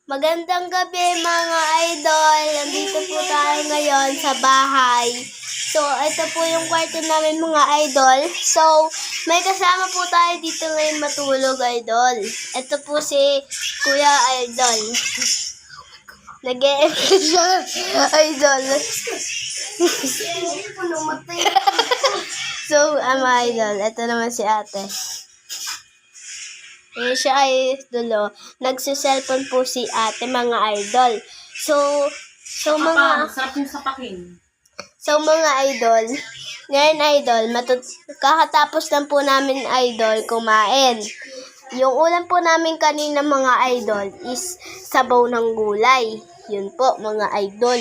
Magandang gabi mga idol. Nandito po tayo ngayon sa bahay. So, ito po yung kwarto namin mga idol. So, may kasama po tayo dito ngayon matulog idol. Ito po si Kuya Idol. Nag-e-effort siya idol. So, idol. Ito naman si ate. Siya ay dulo. Nagsiselfon po si ate mga idol. So mga sarap yung sapakin. So mga idol, ngayon idol, kakatapos lang po namin idol kumain. Yung ulam po namin kanina mga idol is sabaw ng gulay. Yun po mga idol.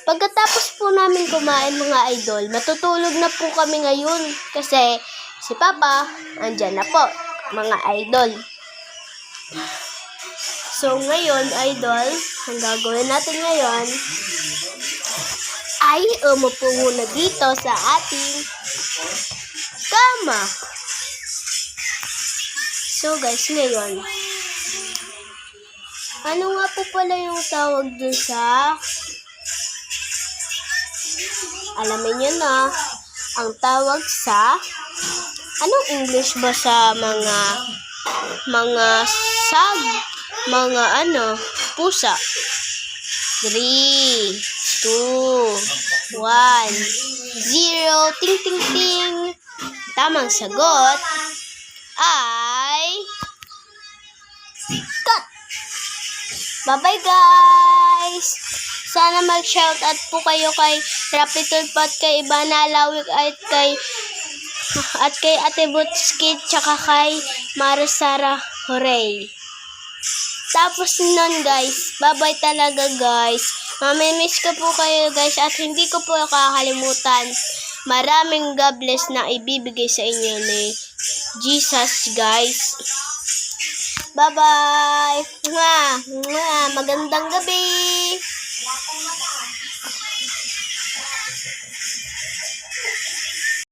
Pagkatapos po namin kumain mga idol, matutulog na po kami ngayon kasi si Papa andyan na po mga idol. So ngayon idol, ang gagawin natin ngayon ay umupo muna dito sa ating kama. So guys, ngayon, ano nga po pala yung tawag dun sa, alamin nyo na, ang tawag sa, anong English ba sa mga pusa? 3, 2, 1, 0, ting ting ting. Tamang sagot ay cut. Bye-bye guys! Sana mag-shoutout po kayo kay Rapitulpat, kay Ibana Lawik at kay Ate Butskid, tsaka kay Marusara Horay. Tapos nun guys, bye-bye talaga guys. Mamimiss ko po kayo guys at hindi ko po kakalimutan. Maraming God bless na ibibigay sa inyo ni Jesus guys. Bye-bye! Magandang gabi!